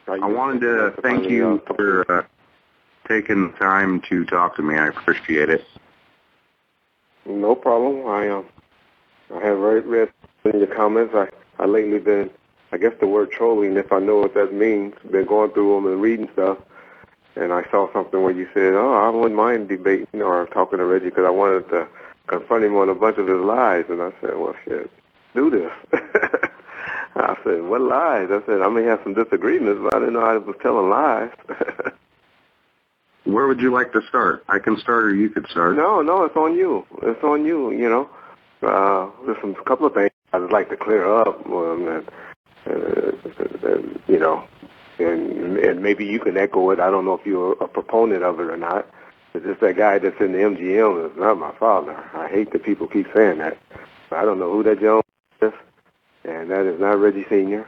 I wanted to thank you for taking the time to talk to me. I appreciate it. No problem. I have read in your comments. I lately been, I guess the word trolling, if I know what that means, been going through them and reading stuff. And I saw something where you said, oh, I wouldn't mind debating or talking to Reggie because I wanted to confront him on a bunch of his lies. And I said, well, shit, do this. I said, what lies? I said, I may have some disagreements, but I didn't know I was telling lies. Where would you like to start? I can start or you could start. No, it's on you. It's on you, you know. There's a couple of things I'd like to clear up, you know, and maybe you can echo it. I don't know if you're a proponent of it or not. It's just that guy that's in the MGM is not my father. I hate that people keep saying that. I don't know who that Jones is, and that is not Reggie Sr.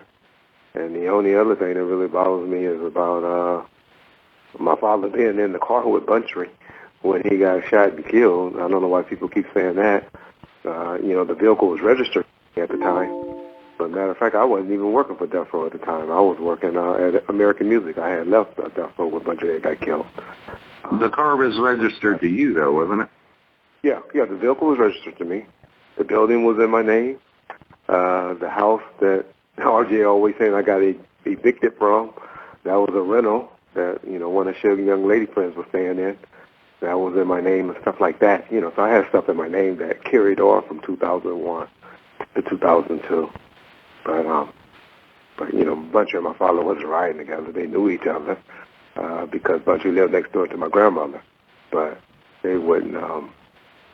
And the only other thing that really bothers me is about my father being in the car with Buntry when he got shot and killed. I don't know why people keep saying that. You know, the vehicle was registered at the time. But matter of fact, I wasn't even working for Death Row at the time. I was working at American Music. I had left Death Row when Buntry got killed. The car was registered to you, though, wasn't it? Yeah, the vehicle was registered to me. The building was in my name. The house that RJ always saying I got evicted from, that was a rental that, you know, one of Sugar's young lady friends was staying in. That was in my name and stuff like that. You know, so I had stuff in my name that carried on from 2001 to 2002. But you know, Buntry and my father wasn't riding together. They knew each other because Buntry lived next door to my grandmother. But they wouldn't,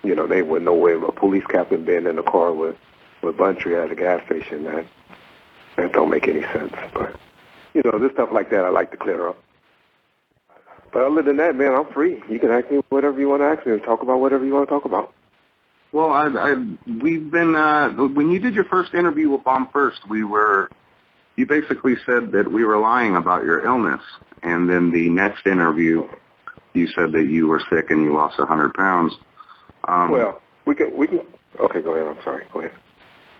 you know, they wouldn't know where a police captain being in the car with Buntry at a gas station. That don't make any sense. But, you know, this stuff like that I like to clear up. But other than that, man, I'm free. You can ask me whatever you want to ask me and talk about whatever you want to talk about. Well, we've been, when you did your first interview with Bomb First, you basically said that we were lying about your illness. And then the next interview, you said that you were sick and you lost 100 pounds. Well, we can, okay, go ahead. I'm sorry. Go ahead.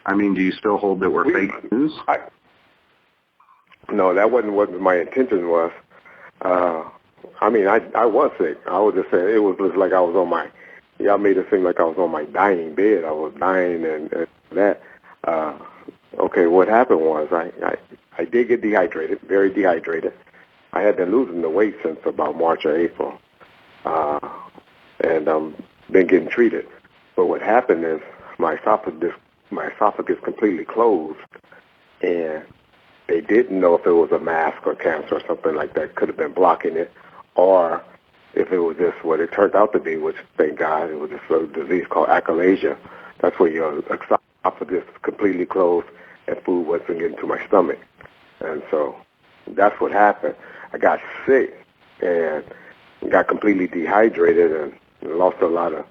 I mean, do you still hold that we're fake news? No, that wasn't what my intention was. I mean, I was sick. I was just saying, it was just like I was on my, y'all made it seem like I was on my dying bed. I was dying and that. Okay, what happened was I did get dehydrated, very dehydrated. I had been losing the weight since about March or April. And been getting treated. But what happened is my esophagus completely closed, and they didn't know if it was a mass or cancer or something like that could have been blocking it, or if it was just what it turned out to be, which, thank God, it was this little disease called achalasia. That's where your esophagus completely closed and food wasn't getting to my stomach. And so that's what happened. I got sick and got completely dehydrated and lost a lot of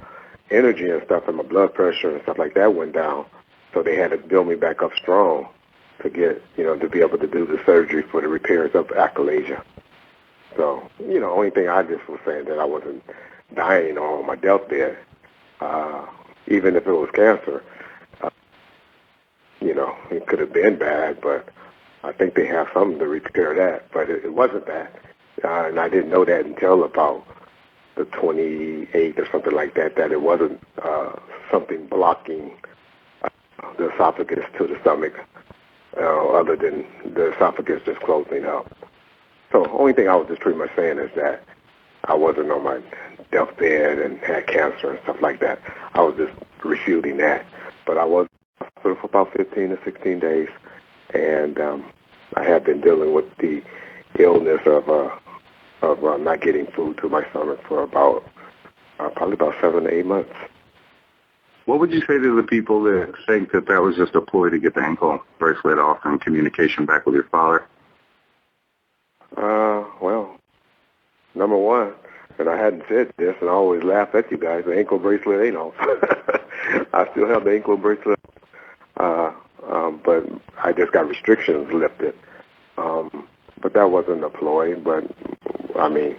energy and stuff, and my blood pressure and stuff like that went down. So they had to build me back up strong to get, you know, to be able to do the surgery for the repairs of achalasia. So, you know, only thing I just was saying that I wasn't dying on my deathbed, even if it was cancer. You know, it could have been bad, but I think they have something to repair that. But it wasn't that, and I didn't know that until about the 28th or something like that, that it wasn't something blocking the esophagus to the stomach, other than the esophagus just closing up. So the only thing I was just pretty much saying is that I wasn't on my deathbed and had cancer and stuff like that. I was just refuting that. But I was in the hospital for about 15 to 16 days, and I have been dealing with the illness of not getting food to my stomach for about probably about 7 to 8 months. What would you say to the people that think that that was just a ploy to get the ankle bracelet off and communication back with your father? Well, number one, and I hadn't said this, and I always laugh at you guys, the ankle bracelet ain't off. I still have the ankle bracelet, but I just got restrictions lifted. But that wasn't a ploy, but, I mean,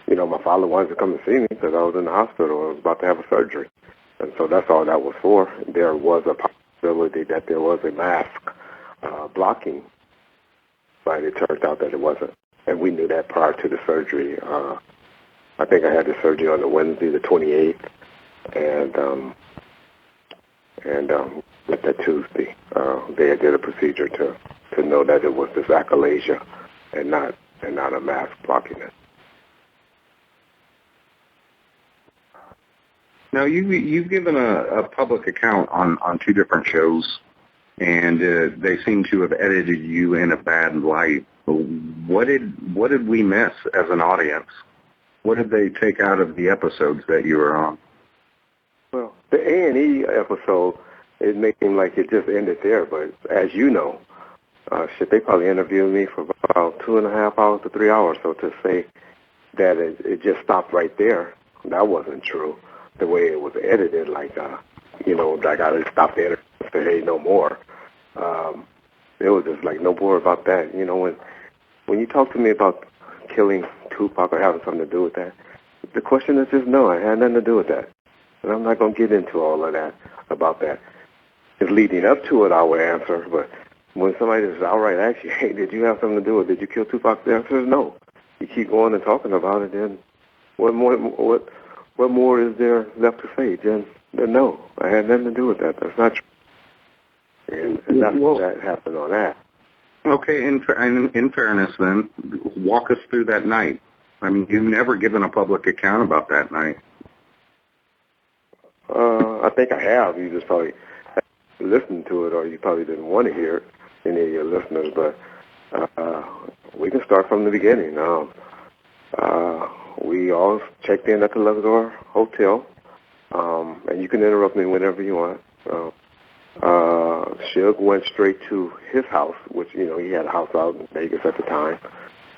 you know, my father wanted to come to see me because I was in the hospital. I was about to have a surgery. And so that's all that was for. There was a possibility that there was a mask blocking but it turned out that it wasn't. And we knew that prior to the surgery. I think I had the surgery on the Wednesday, the 28th, and with that Tuesday, they did a procedure to know that it was this achalasia and not a mass blocking it. Now, you've given a public account on two different shows, and they seem to have edited you in a bad light. What did we miss as an audience? What did they take out of the episodes that you were on? Well, the A&E episode, it made seem like it just ended there, but as you know, they probably interviewed me for about 2.5 hours to 3 hours. So to say that it just stopped right there, that wasn't true. The way it was edited, like I just stopped the interview and said, hey, no more. It was just like, no more about that. When you talk to me about killing Tupac or having something to do with that, the question is just no, I had nothing to do with that. And I'm not going to get into all of that about that. If leading up to it, I would answer, but when somebody just outright asks you, hey, did you have something to do with it? Did you kill Tupac? The answer is no. You keep going and talking about it, then what more is there left to say? Then no, I had nothing to do with that. That's not true. And that happened on that. Okay, in fairness then, walk us through that night. I mean, you've never given a public account about that night. I think I have. You just probably listened to it, or you probably didn't want to hear it, any of your listeners. But we can start from the beginning. We all checked in at the Luxor Hotel, and you can interrupt me whenever you want. Suge went straight to his house, which, he had a house out in Vegas at the time.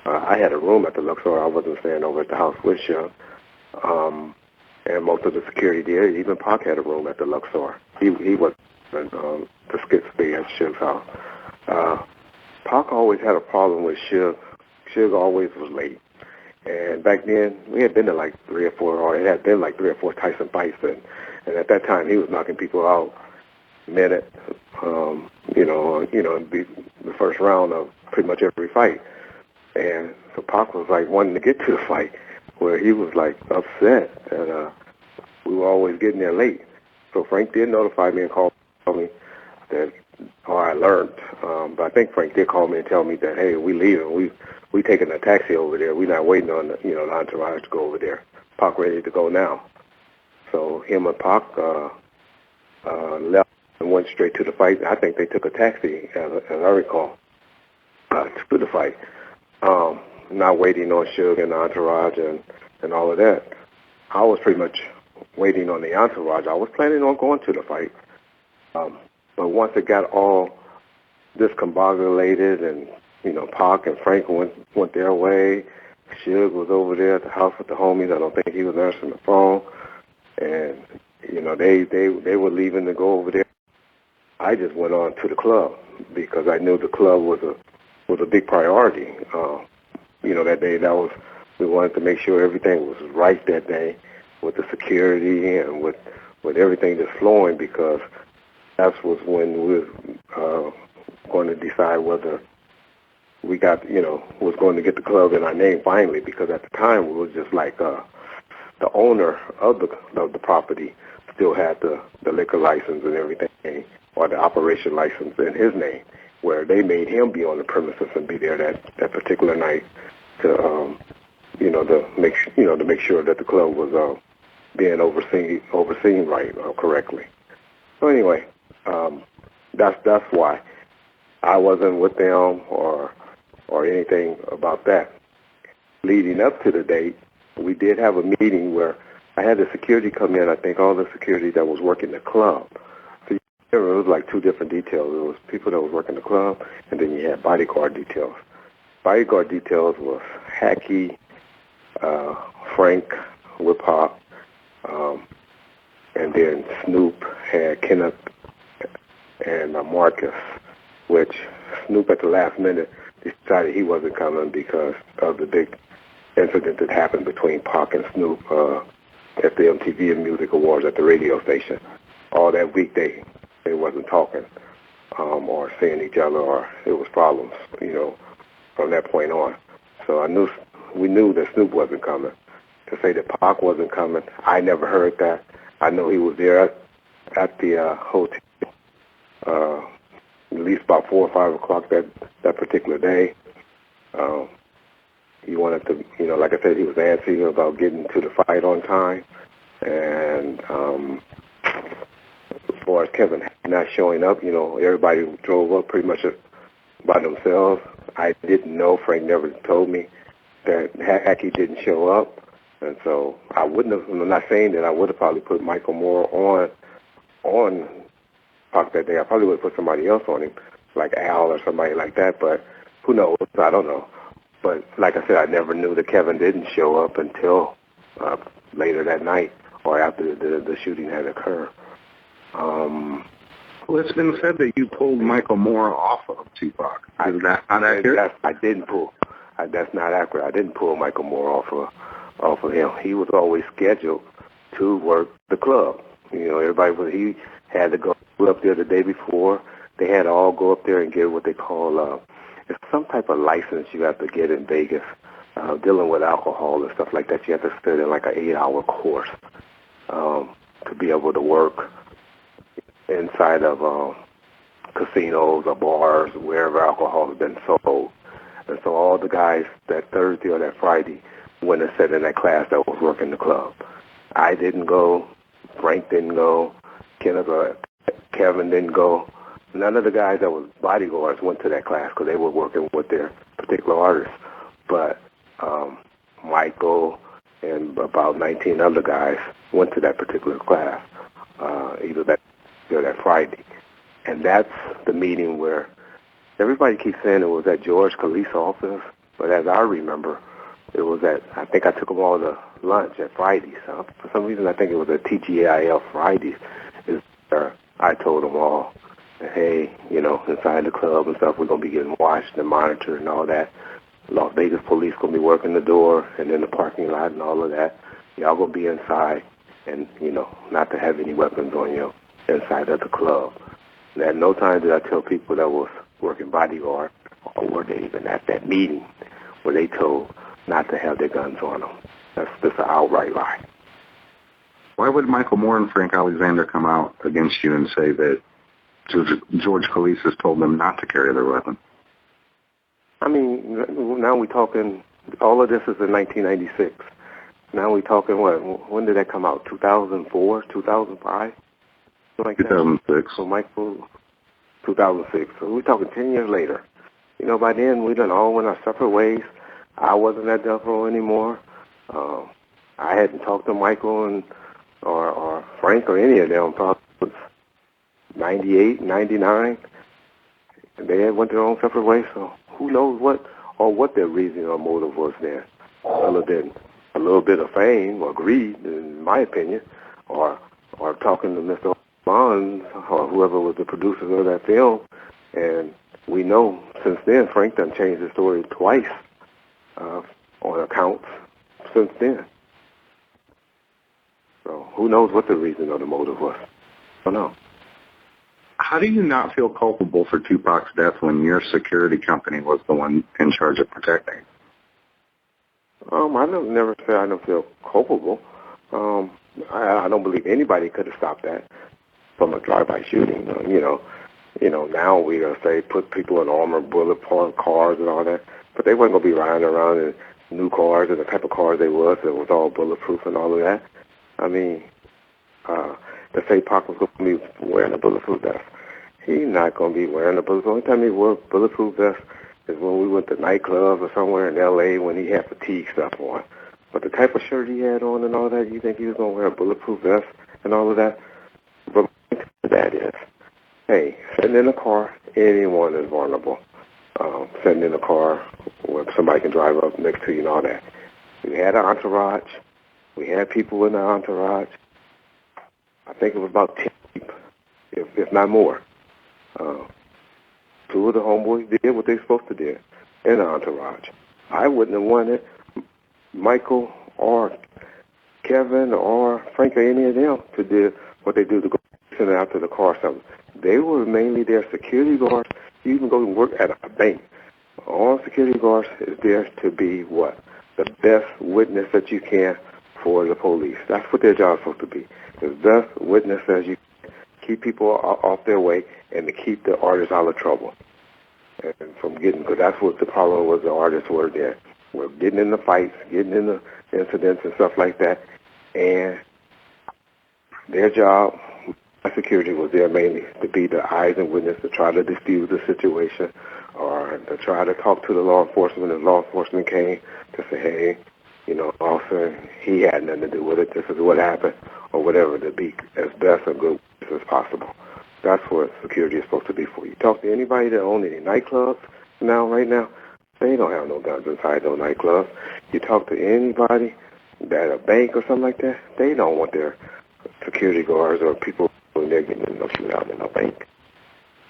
I had a room at the Luxor. I wasn't staying over at the house with Suge. And most of the security there, even Pac had a room at the Luxor. He wasn't to stay at Suge's house. Pac always had a problem with Suge. Suge always was late. And back then, we had been to like 3 or 4, or it had been like 3 or 4 Tyson fights, and at that time, he was knocking people out minute, be the first round of pretty much every fight. And so Pac was like wanting to get to the fight, where he was like upset that we were always getting there late. So Frank did notify me and call me that, I learned, but I think Frank did call me and tell me that, hey, we leaving, we taking a taxi over there. We're not waiting on the entourage to go over there. Pac ready to go now. So him and Pac left and went straight to the fight. I think they took a taxi, as I recall, to the fight. Not waiting on Suge and the entourage and all of that. I was pretty much waiting on the entourage. I was planning on going to the fight. But once it got all discombobulated and, Pac and Frank went their way, Suge was over there at the house with the homies. I don't think he was answering the phone. And, they were leaving to go over there. I just went on to the club because I knew the club was a big priority. That day we wanted to make sure everything was right that day with the security and with everything that's flowing, because that was when we were going to decide whether we got, was going to get the club in our name finally, because at the time it was just like the owner of the property still had the liquor license and everything, or the operation license in his name, where they made him be on the premises and be there that particular night to make sure that the club was being overseen right, correctly. So anyway, that's why I wasn't with them or anything about that. Leading up to the date, we did have a meeting where I had the security come in. I think all the security that was working the club. So it was like 2 different details. It was people that was working the club, and then you had bodyguard details. Bodyguard details was Hacky, Frank with Pop, and then Snoop had Kenneth and Marcus, which Snoop at the last minute decided he wasn't coming because of the big incident that happened between Pac and Snoop at the MTV and Music Awards at the radio station. All that week they wasn't talking or seeing each other, or it was problems, from that point on. So we knew that Snoop wasn't coming. To say that Pac wasn't coming, I never heard that. I know he was there at the hotel at least about 4 or 5 o'clock that particular day. He wanted to, like I said, he was antsy about getting to the fight on time. And as far as Kevin not showing up, everybody drove up pretty much by themselves. I didn't know. Frank never told me that Hackey didn't show up. And so I wouldn't have, I'm not saying that I would have probably put Michael Moore on Pac that day. I probably would have put somebody else on him, like Al or somebody like that. But who knows? I don't know. But like I said, I never knew that Kevin didn't show up until later that night or after the shooting had occurred. Well, it's been said that you pulled Michael Moore off of Tupac. Is that not accurate? I didn't pull. That's not accurate. I didn't pull Michael Moore off of him. He was always scheduled to work the club. He had to go up there the day before. They had to all go up there and get what they call it's some type of license you have to get in Vegas, dealing with alcohol and stuff like that. You have to study like an 8-hour course to be able to work inside of casinos or bars, wherever alcohol has been sold. And so all the guys that Thursday or that Friday went and sat in that class that was working the club. I didn't go. Frank didn't go. Kenneth or Kevin didn't go. None of the guys that was bodyguards went to that class because they were working with their particular artists. But Michael and about 19 other guys went to that particular class, either that or that Friday. And that's the meeting where everybody keeps saying it was at George Khalees' office, but as I remember, it was I think I took them all to lunch at Fridays. For some reason, I think it was at TGIF Fridays. Is where I told them all, hey, inside the club and stuff, we're going to be getting watched and monitored and all that. Las Vegas police going to be working the door and in the parking lot and all of that. Y'all going to be inside and, not to have any weapons on you inside of the club. And at no time did I tell people that was working bodyguard or were they even at that meeting where they told not to have their guns on them. That's just an outright lie. Why would Michael Moore and Frank Alexander come out against you and say that George Khalees has told them not to carry their weapon? I mean, now we're talking, all of this is in 1996. Now we're talking, when did that come out? 2004, 2005? Like 2006. That? So Michael, 2006. So we're talking 10 years later. By then we done all went our separate ways. I wasn't at Death Row anymore. I hadn't talked to Michael or Frank or any of them probably since 98, 99. And they had went their own separate ways, so who knows what their reason or motive was there, other than a little bit of fame or greed, in my opinion, or talking to Mr. Bonds or whoever was the producer of that film. And we know since then Frank done changed his story twice on accounts since then. So who knows what the reason or the motive was. I don't know. How do you not feel culpable for Tupac's death when your security company was the one in charge of protecting? I never say I don't feel culpable. I don't believe anybody could have stopped that from a drive-by shooting. Now we say put people in armored bullet-proof cars and all that, but they wasn't gonna be riding around in new cars and the type of cars they was that was all bulletproof and all of that. I mean, to say Pac was going to be wearing a bulletproof vest. He's not going to be wearing a bulletproof. The only time he wore a bulletproof vest is when we went to nightclubs or somewhere in L.A. when he had fatigue stuff on. But the type of shirt he had on and all that, you think he was going to wear a bulletproof vest and all of that? But that is, hey, sitting in a car, anyone is vulnerable. Sitting in a car where somebody can drive up next to you and all that. We had an entourage. We had people in the entourage. I think it was about 10 people, if not more. Two of the homeboys did what they were supposed to do in the entourage. I wouldn't have wanted Michael or Kevin or Frank or any of them to do what they do to go send out to the car or something. They were mainly their security guards. You can go and work at a bank All security guards is there to be what? The best witness that you can for the police. That's what their job is supposed to be. The best witness as you can. Keep people off their way and to keep the artists out of trouble. And from getting, because that's what the problem was, the artists were there. We're getting in the fights, getting in the incidents and stuff like that. And their job, security, was there mainly to be the eyes and witness, to try to diffuse the situation or to try to talk to the law enforcement. If law enforcement came to say, hey, you know, officer, he had nothing to do with it, this is what happened, or whatever, to be as best a good as possible. That's what security is supposed to be for. You talk to anybody that owns any nightclubs right now, they don't have no guns inside those nightclubs. You talk to anybody at a bank or something like that, they don't want their security guards or people when they're getting in no shootout in a bank.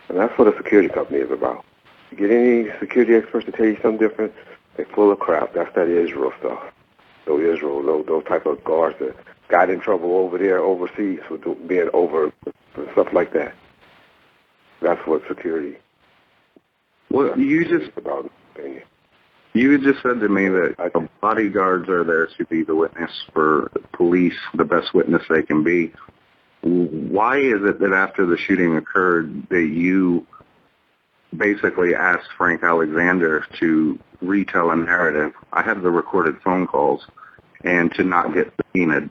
And that's what a security company is about. You get any security experts to tell you something different, they're full of crap. That's that Israel stuff. Those type of guards that got in trouble over there overseas with being over and stuff like that. That's what security. Well, you just about. You just said to me that bodyguards are there to be the witness for police, the best witness they can be. Why is it that after the shooting occurred that you basically asked Frank Alexander to retell a narrative? I have the recorded phone calls, and to not get subpoenaed.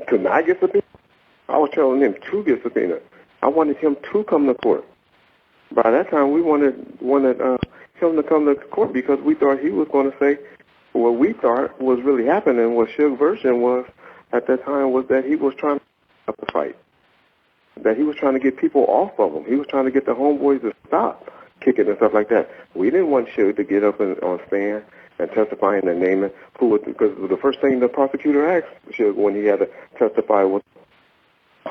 To not get subpoenaed? I was telling him to get subpoenaed. I wanted him to come to court. By that time, we wanted him to come to court because we thought he was going to say what we thought was really happening. What Suge's version was at that time was that he was trying to stop the fight, that he was trying to get people off of him. He was trying to get the homeboys to stop kicking and stuff like that. We didn't want Suge to get up on stand and testify and naming who was, because the first thing the prosecutor asked Suge when he had to testify was,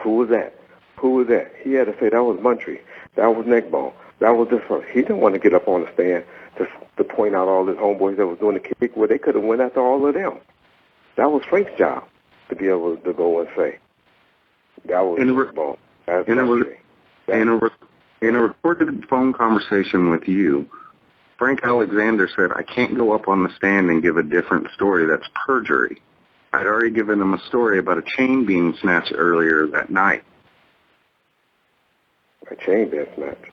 who was that? Who was that? He had to say that was Muntree, that was Neckbone, that was this one. He didn't want to get up on the stand to point out all his homeboys that was doing the kick where they could have went after all of them. That was Frank's job to be able to go and say that was Neckbone. In a recorded phone conversation with you, Frank Alexander said, I can't go up on the stand and give a different story. That's perjury. I'd already given him a story about a chain being snatched earlier that night. A chain being snatched?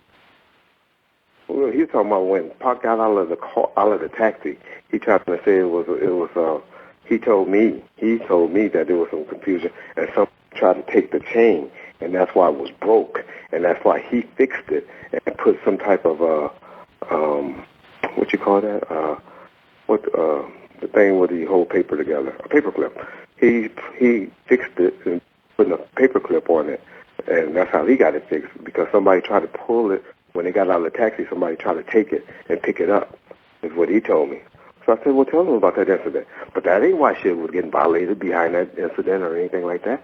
Well, he was talking about when Pac got out of the taxi. He tried to say he told me that there was some confusion and someone tried to take the chain, and that's why it was broke, and that's why he fixed it and put some type of what you call that? The thing with the whole paper together, a paper clip. He fixed it and put a paper clip on it, and that's how he got it fixed, because somebody tried to pull it when they got out of the taxi. Somebody tried to take it and pick it up, is what he told me. So I said, well, tell him about that incident. But that ain't why Suge was getting violated behind that incident or anything like that.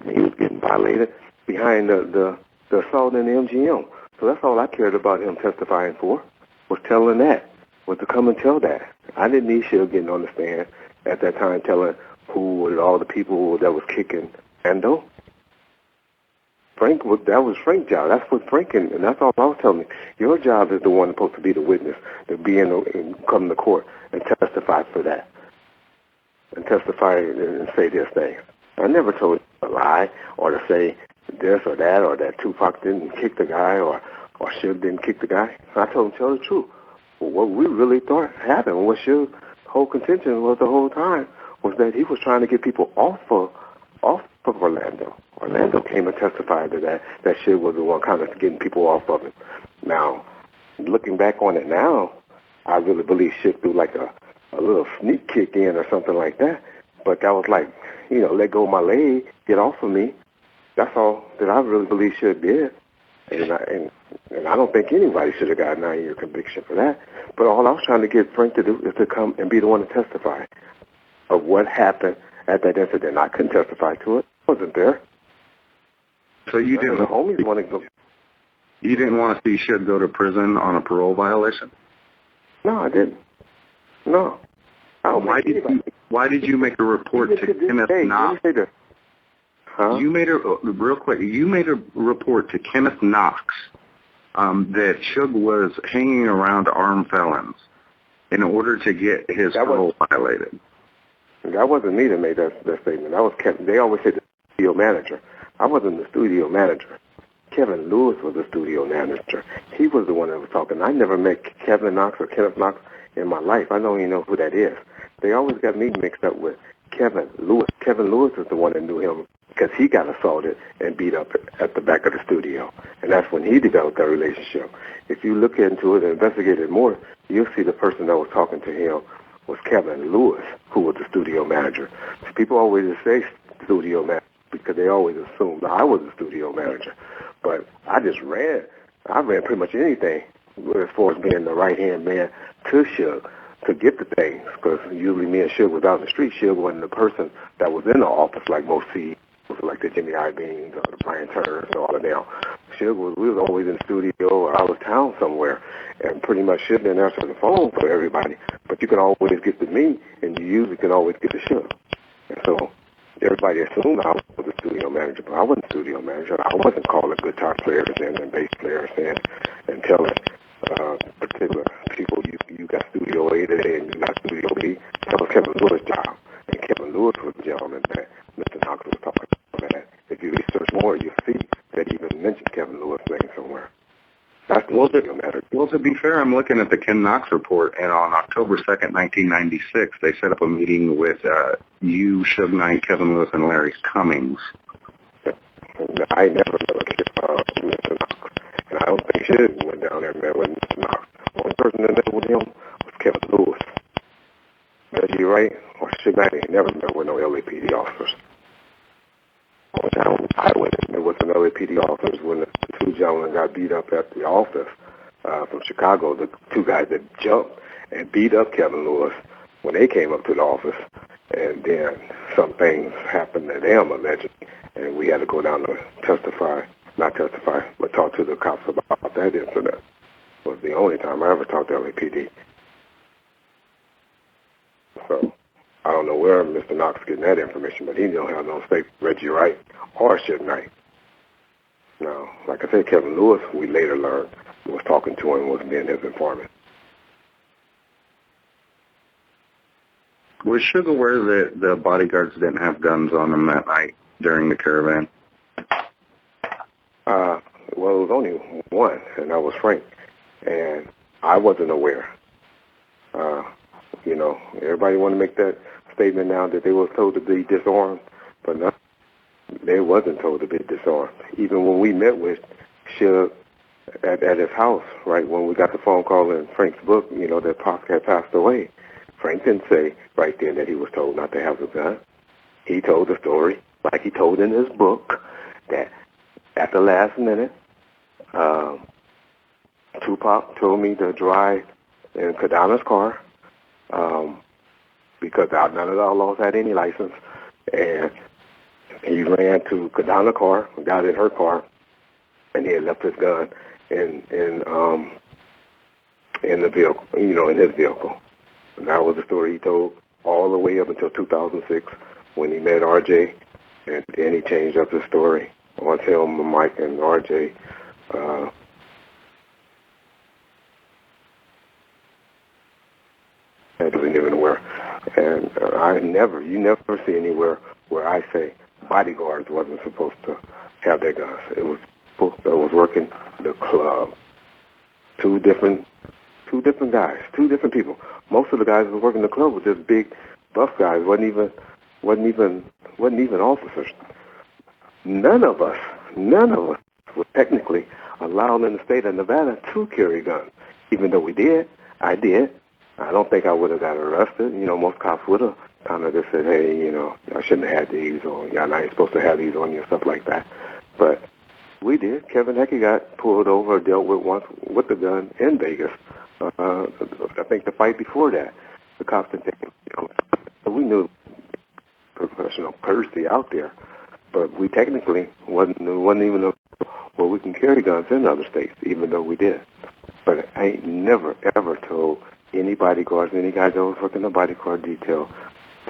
He was getting violated behind the assault in the MGM. So that's all I cared about him testifying for, was telling that, was to come and tell that. I didn't need Suge getting on the stand at that time telling who were all the people that was kicking Ando. That was Frank's job. That's what Frank, and that's all I was telling you. Your job is the one supposed to be the witness, to be and come to court and testify for that, and testify and say this thing. I never told you to lie or to say this or that Tupac didn't kick the guy or Suge didn't kick the guy. I told him to tell the truth. Well, what we really thought happened, what Suge's whole contention was the whole time, was that he was trying to get people off of Orlando. Orlando came and testified to that Suge was the one kind of getting people off of him. Now, looking back on it now, I really believe Suge threw like a little sneak kick in or something like that. But that was like, let go of my leg, get off of me. That's all that I really believe Suge did. And I don't think anybody should have got a 9-year conviction for that. But all I was trying to get Frank to do is to come and be the one to testify of what happened at that incident. I couldn't testify to it. I wasn't there. So you didn't. The homies want to go. You didn't want to see Suge go to prison on a parole violation? No, I didn't. No. Why did you make a report to Kenneth Knox? Huh? You made a report to Kenneth Knox that Suge was hanging around armed felons in order to get his parole violated. That wasn't me that made that statement. That was Kevin. They always say the studio manager. I wasn't the studio manager. Kevin Lewis was the studio manager. He was the one that was talking. I never met Kevin Knox or Kenneth Knox in my life. I don't even know who that is. They always got me mixed up with Kevin Lewis. Kevin Lewis is the one that knew him because he got assaulted and beat up at the back of the studio. And that's when he developed that relationship. If you look into it and investigate it more, you'll see the person that was talking to him was Kevin Lewis, who was the studio manager. So people always say studio manager because they always assume that I was the studio manager. But I just ran. I ran pretty much anything as far as being the right-hand man to Suge to get the things, because usually me and Suge was out in the street. Suge wasn't the person that was in the office like most CEOs, like the Jimmy Iovines or the Brian Turners or all of them. Suge we was always in the studio or out of town somewhere, and pretty much Suge didn't answer the phone for everybody. But you can always get to me, and you usually can always get to Suge. And so everybody assumed I was the studio manager, but I wasn't the studio manager. I wasn't calling guitar players and bass players and telling particular people you got Studio A today and you got Studio B. That was Kevin Lewis' job. And Kevin Lewis was the gentleman that Mr. Knox was talking about. If you research more, you'll see that he even mentioned Kevin Lewis' name somewhere. That's the studio manager. Well, to be fair, I'm looking at the Ken Knox report, and on October 2nd, 1996, they set up a meeting with you, Suge Knight, Kevin Lewis, and Larry Cummings. I never met Mr. Knox, and I don't think Suge went down there and met with Mr. Knox. The only person that met with him was Kevin Lewis. Reggie Wright or Suge Knight ain't never met with no LAPD officers. One time I went and met with some LAPD officers when the two gentlemen got beat up at the office from Chicago, the two guys that jumped and beat up Kevin Lewis when they came up to the office. And then some things happened to them, allegedly, and we had to go down to not testify, but talk to the cops about that incident. It was the only time I ever talked to LAPD. So I don't know where Mr. Knox is getting that information, but he don't have no stake Reggie Wright or Suge Knight. Now, like I said, Kevin Lewis, we later learned, was talking to him, was being his informant. Was Suge aware that the bodyguards didn't have guns on them that night during the caravan? Well, it was only one, and that was Frank. And I wasn't aware. Everybody want to make that statement now that they were told to be disarmed, but no, they wasn't told to be disarmed. Even when we met with Suge at his house, right, when we got the phone call in Frank's book, that Pop had passed away, Frank didn't say right then that he was told not to have a gun. He told the story, like he told in his book, that at the last minute, Tupac told me to drive in Kadana's car because none of the outlaws had any license, and he ran to Kadana's car, got in her car, and he had left his gun in the vehicle, in his vehicle. And that was the story he told all the way up until 2006 when he met RJ, and then he changed up his story once him, Mike, and RJ and didn't even aware. And you never see anywhere where I say bodyguards wasn't supposed to have their guns. It was people that was working the club. Two different guys, two different people. Most of the guys that was working the club were just big, buff guys. wasn't even officers. None of us were technically allowed in the state of Nevada to carry guns. Even though we did, I did. I don't think I would have got arrested. Most cops would have kind of just said, hey, I shouldn't have had these, or y'all not supposed to have these on you, stuff like that. But we did. Kevin Heckey got pulled over, dealt with once with the gun in Vegas. I think the fight before that, the cops didn't take him. So we knew professional courtesy out there, but we technically wasn't even where we can carry guns in other states, even though we did. But I ain't never, ever told any bodyguards, any guys that was working the bodyguard detail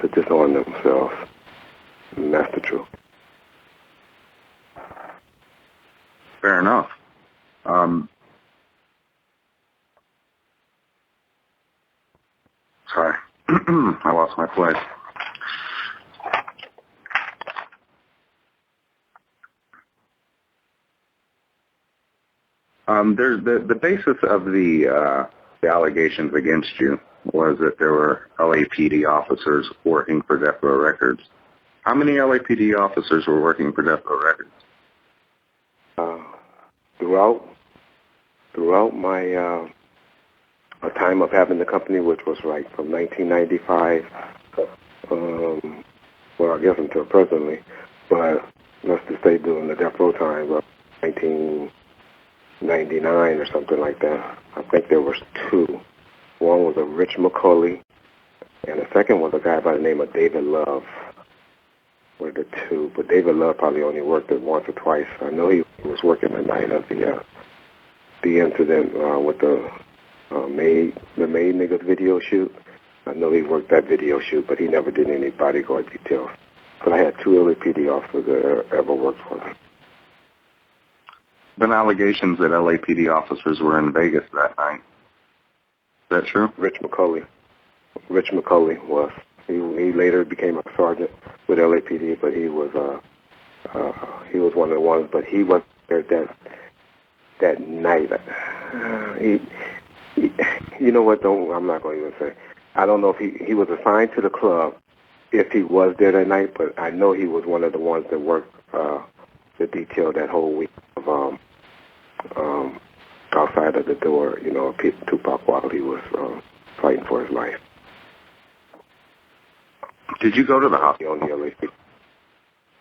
to disarm themselves. And that's the truth. Fair enough. I lost my place. There's the basis of the allegations against you was that there were LAPD officers working for Death Row Records. How many LAPD officers were working for Death Row Records? Throughout my time of having the company, which was right from 1995, well, I guess until presently, but let's just say during the Death Row time of 1999 or something like that, I think there was two. One was a Rich McCulley, and the second was a guy by the name of David Love. Were the two, but David Love probably only worked it once or twice. I know he was working the night of the incident with the Made Niggas video shoot. I know he worked that video shoot, but he never did any bodyguard details. But I had two LAPD officers that ever worked for them. Been allegations that LAPD officers were in Vegas that night. Is that true? Rich McCulley was. He later became a sergeant with LAPD, but he was one of the ones. But he was there that night. You know what? I'm not going to even say. I don't know if he was assigned to the club, if he was there that night. But I know he was one of the ones that worked the detail that whole week of outside of the door. You know, Tupac while he was fighting for his life. Did you go to the hospital?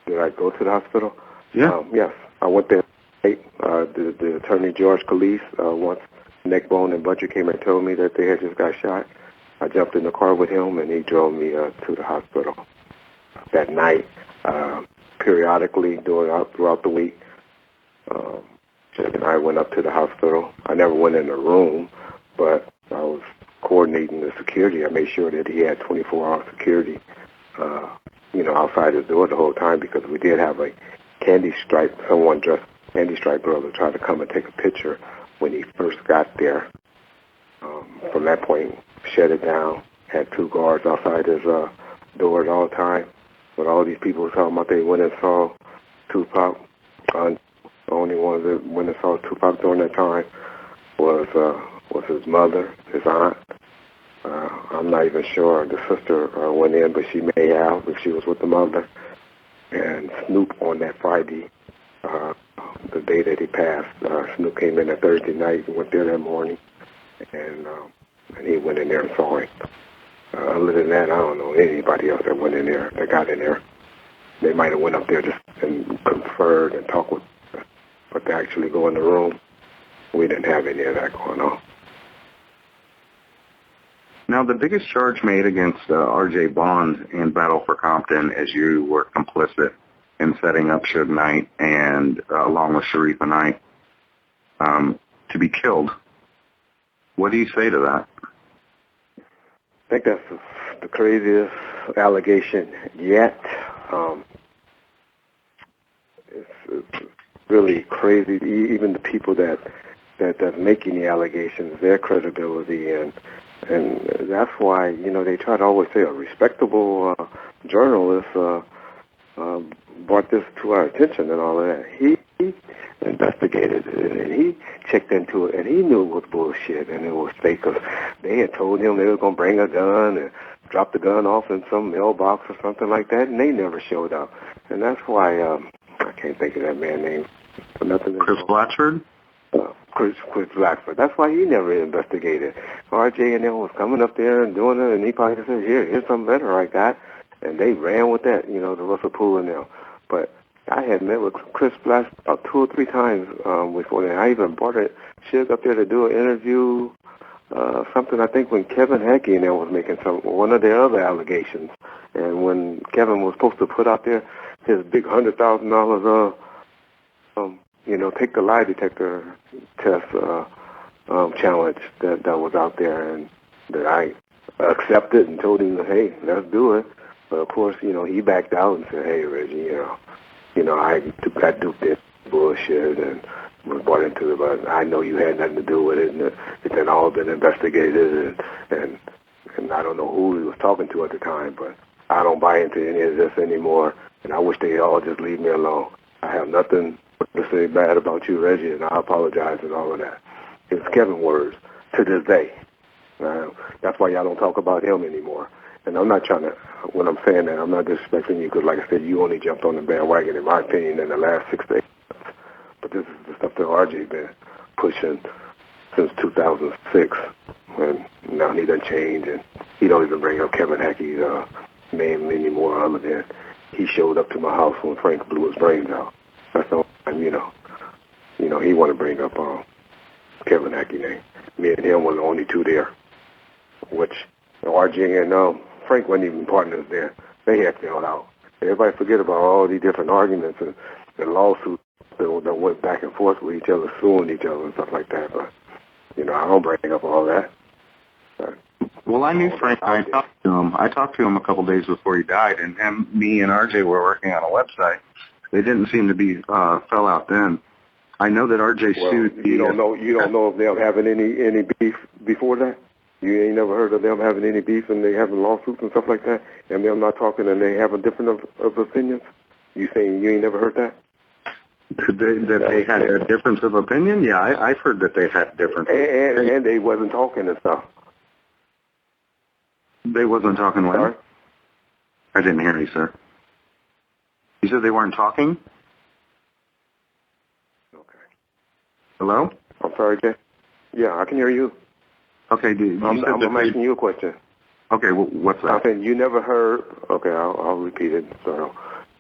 Did I go to the hospital? Yeah. Yes, I went there. The attorney, George Calise, once Neckbone and Butcher came and told me that they had just got shot, I jumped in the car with him, and he drove me to the hospital that night. Periodically, throughout the week, Chuck and I went up to the hospital. I never went in the room, but I was coordinating the security. I made sure that he had 24-hour security, outside his door the whole time, because we did have a someone dressed Candy Stripe girl to try to come and take a picture when he first got there. From that point, shut it down, had two guards outside his door at all time. But all these people were talking about they went and saw Tupac. The only ones that went and saw Tupac during that time was his mother, his aunt. I'm not even sure the sister went in, but she may have if she was with the mother. And Snoop on that Friday, the day that he passed, Snoop came in that Thursday night and went there that morning, and he went in there and saw him. Other than that, I don't know anybody else that went in there, that got in there. They might have went up there just and conferred and talked with us, but to actually go in the room, we didn't have any of that going on. Now, the biggest charge made against R.J. Bond in Battle for Compton is you were complicit in setting up Suge Knight and along with Sharifa Knight to be killed. What do you say to that? I think that's the craziest allegation yet. It's really crazy. Even the people that's making the allegations, their credibility, and that's why they try to always say a respectable journalist brought this to our attention and all of that. He investigated it, and he checked into it, and he knew it was bullshit and it was fake. Cause they had told him they were going to bring a gun and drop the gun off in some mailbox or something like that, and they never showed up. And that's why I can't think of that man's name. Chris Blatchford? Chris Blackford. That's why he never investigated. RJ and them was coming up there and doing it, and he probably said, here's some letter I got. And they ran with that, the Russell Poole and them. But I had met with Chris Black about 2 or 3 times before that. I even brought Suge up there to do an interview, something I think when Kevin Hackey and them was making one of their other allegations. And when Kevin was supposed to put out there his big $100,000 take the lie detector test challenge that was out there, and that I accepted and told him, hey, let's do it. But of course, he backed out and said, hey, Reggie, I got duped this bullshit and was brought into it, but I know you had nothing to do with it, and it had all been investigated, and and I don't know who he was talking to at the time, but I don't buy into any of this anymore, and I wish they all just leave me alone. I have nothing to say bad about you, Reggie, and I apologize and all of that. It's Kevin's words to this day. That's why y'all don't talk about him anymore. And I'm not trying to, when I'm saying that, I'm not disrespecting you because, like I said, you only jumped on the bandwagon, in my opinion, in the last 6 to 8 months. But this is the stuff that RJ been pushing since 2006, and now he done changed, and he don't even bring up Kevin Hackey's name anymore other than he showed up to my house when Frank blew his brains out. That's the only time, he want to bring up Kevin Hackey's name. Me and him were the only two there, which RJ and Frank wasn't even partners there. They had filled out. Everybody forget about all these different arguments and lawsuits that went back and forth with each other, suing each other and stuff like that. But, I don't bring up all that. Well, I knew Frank. I talked to him a couple days before he died, and me and RJ were working on a website. They didn't seem to be fell out then. I know that RJ sued. You don't know if them having any beef before that. You ain't never heard of them having any beef and they having lawsuits and stuff like that, and them not talking and they have a different of opinions. You saying you ain't never heard that? That they had a difference of opinion? Yeah, I've heard that they had different. And they wasn't talking and stuff. They wasn't talking when? Sorry? I didn't hear you, sir. You said they weren't talking? Okay. Hello? I'm sorry, Jay. Yeah, I can hear you. Okay, I'm asking you a question. Okay, what's that? I said you never heard. Okay, I'll repeat it. So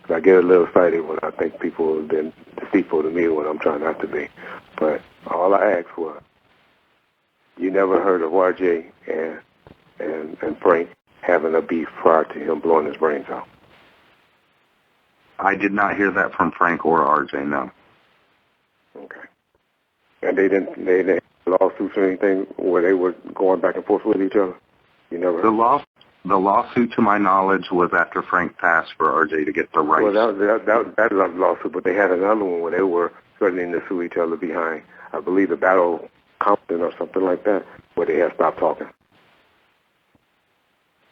I get a little excited when I think people have been deceitful to me when I'm trying not to be. But all I asked was, you never heard of RJ and Frank having a beef prior to him blowing his brains out? I did not hear that from Frank or RJ, no. Okay. And they didn't have lawsuits or anything where they were going back and forth with each other? You never heard? The lawsuit, to my knowledge, was after Frank passed for RJ to get the rights. Well, that is a lawsuit, but they had another one where they were threatening to sue each other behind, I believe, the Battle Compton or something like that, where they had stopped talking.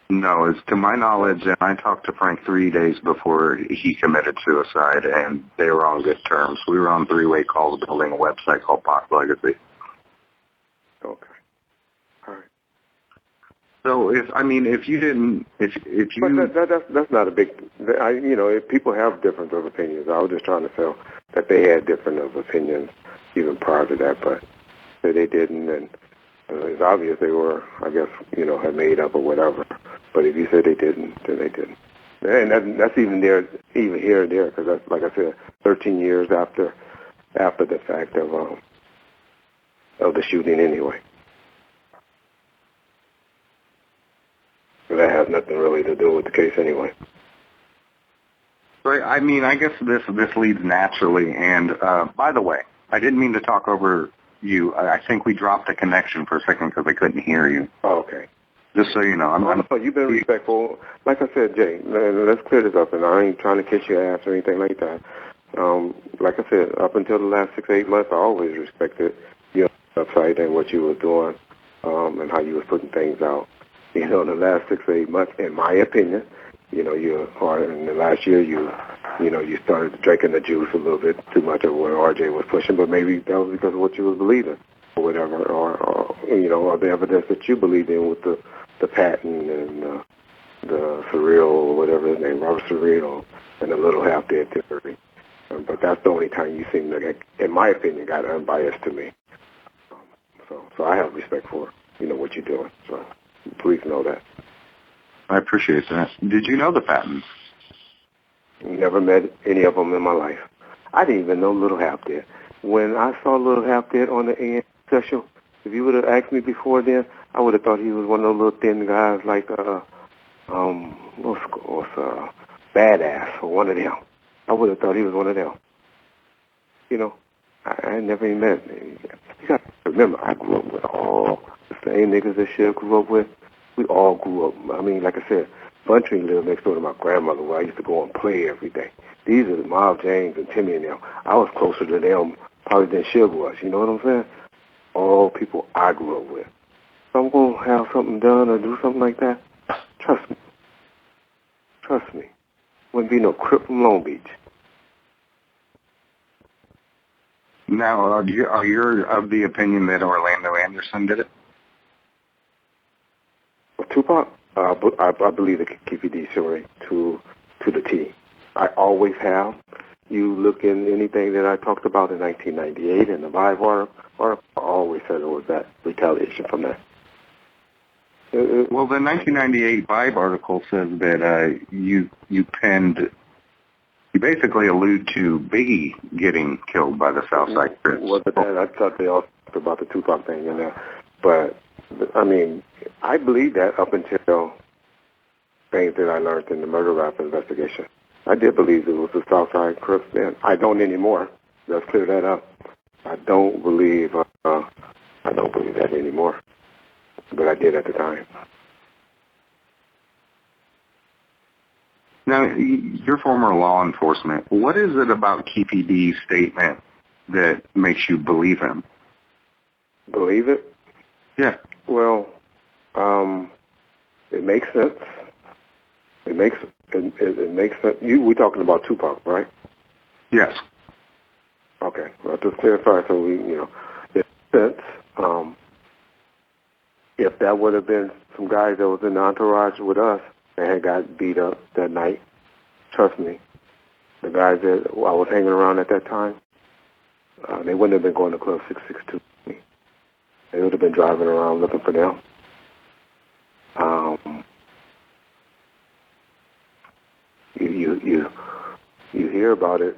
No, it's to my knowledge, and I talked to Frank 3 days before he committed suicide, and they were on good terms. We were on three-way calls building a website called Pox Legacy. Okay. All right. So if you didn't, But that's not a big. If people have different of opinions. I was just trying to say that they had different of opinions even prior to that, but they didn't, and it's obvious they were, I guess, had made up or whatever. But if you said they didn't, then they didn't, and that's even here and there, because that's, like I said, 13 years after the fact of the shooting anyway. That has nothing really to do with the case anyway. Right. I guess this leads naturally. And by the way, I didn't mean to talk over you. I think we dropped a connection for a second because I couldn't hear you. Oh, okay. Just so you know, you've been respectful. Like I said, Jay, let's clear this up. And I ain't trying to kiss your ass or anything like that. Like I said, up until the last 6 to 8 months, I always respected your website and what you were doing, and how you were putting things out. The last 6 to 8 months, in my opinion, in the last year, you started drinking the juice a little bit too much of what RJ was pushing, but maybe that was because of what you was believing, or whatever, or the evidence that you believed in with the patent and the surreal, or whatever his name, Robert Surreal, and the little half-dead theory. But that's the only time you seem to, in my opinion, got unbiased to me. So I have respect for, what you're doing. So please know that. I appreciate that. Did you know the patents? Never met any of them in my life. I didn't even know Little Half Dead. When I saw Little Half Dead on the AM special, if you would have asked me before then, I would have thought he was one of those little thin guys like Badass or one of them. I would have thought he was one of them. I never even met him. You got to remember, I grew up with all the same niggas that Chef grew up with. We all grew up. Like I said, Buntree lived next door to my grandmother where I used to go and play every day. These are Miles James and Timmy and them. I was closer to them probably than Suge was. You know what I'm saying? All people I grew up with. I'm going to have something done or do something like that, trust me. Trust me. Wouldn't be no Crip from Long Beach. Now, are you of the opinion that Orlando Anderson did it? Tupac, I believe the KPD story to the T. I always have. You look in anything that I talked about in 1998 in the Vibe article, I always said it was that retaliation from that. Well, the 1998 Vibe article says that you basically allude to Biggie getting killed by the Southside Crips. Well, but then I thought they also talked about the Tupac thing in there. But, I mean, I believe that up until things that I learned in the murder rap investigation. I did believe it was the Southside Crips then. I don't anymore. Let's clear that up. I don't believe that anymore. But I did at the time. Now, you're former law enforcement. What is it about KPD's statement that makes you believe him? Believe it? Yeah. Well, it makes sense. It makes sense. We're talking about Tupac, right? Yes. Okay. Well, to clarify, so it makes sense. If that would have been some guys that was in the entourage with us and had got beat up that night, trust me, the guys that I was hanging around at that time, they wouldn't have been going to Club 662. They would have been driving around looking for them. You hear about it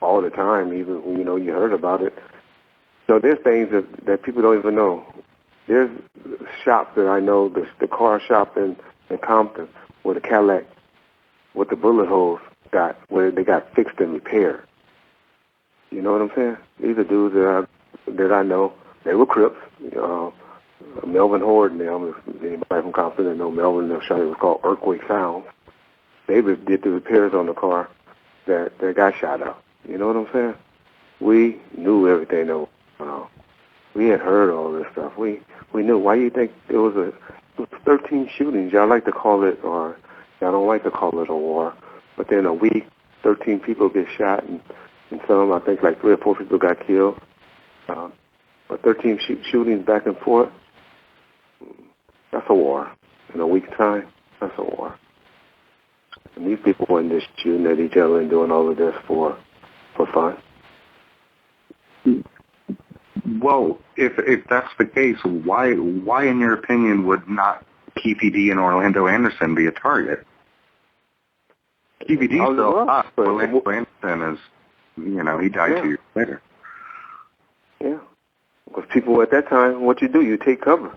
all the time, even you heard about it. So there's things that people don't even know. There's shops that I know, the car shop in Compton, where the Cadillac with the bullet holes where they got fixed and repaired. You know what I'm saying? These are dudes that I know. They were Crips. Melvin Horde and them, if anybody from Compton that know Melvin, their show was called Earthquake Sounds. They did the repairs on the car that got shot up. You know what I'm saying? We knew everything that was going on. We had heard all this stuff. We knew. Why do you think it was 13 shootings? Y'all like to call it, or y'all don't like to call it a war. But then a week, 13 people get shot, and some, I think like 3 or 4 people got killed. But 13 shootings back and forth, that's a war. In a week's time, that's a war. And these people weren't just shooting at each other and doing all of this for fun. Well, if that's the case, why in your opinion would not KPD and Orlando Anderson be a target? KPD still hot. Orlando Anderson is, he died 2 years later. Yeah. Because people at that time, what you do, you take cover.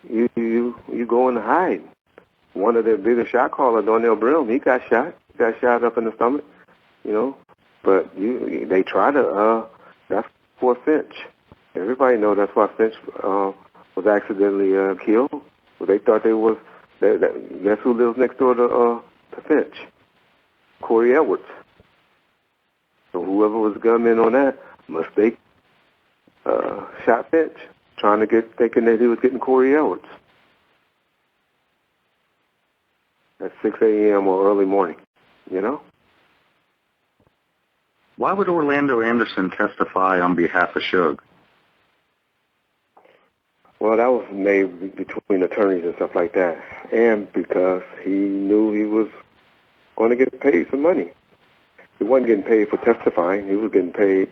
You go in and hide. One of their biggest shot callers, Donnell Brim, he got shot. He got shot up in the stomach, But they try to, that's for Finch. Everybody knows that's why Finch was accidentally killed. Well, they thought guess who lives next door to Finch? Corey Edwards. So whoever was gunman on that mistake shot Finch, thinking that he was getting Corey Edwards at 6 a.m. or early morning, Why would Orlando Anderson testify on behalf of Suge? Well, that was made between attorneys and stuff like that, and because he knew he was going to get paid some money. He wasn't getting paid for testifying. He was getting paid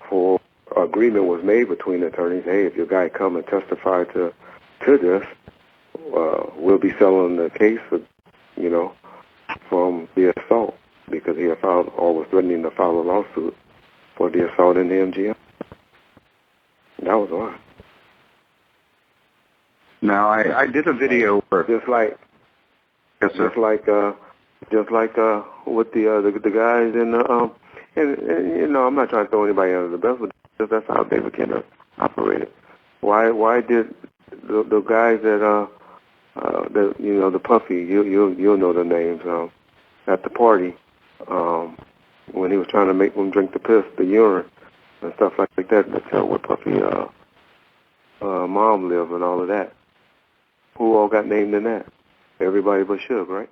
for agreement was made between attorneys. Hey, if your guy come and testify to this, we'll be selling the case, from the assault, because he had filed or was threatening to file a lawsuit for the assault in the MGM. That was why. Now, I did a video where just like with the guys in the and I'm not trying to throw anybody under the bus, but that's how David Kenneth operated. Why did the guys that the Puffy, you'll know the names at the party when he was trying to make them drink the piss, the urine and stuff like that. That's what Puffy Mom lived and all of that. Who all got named in that? Everybody but Suge, right?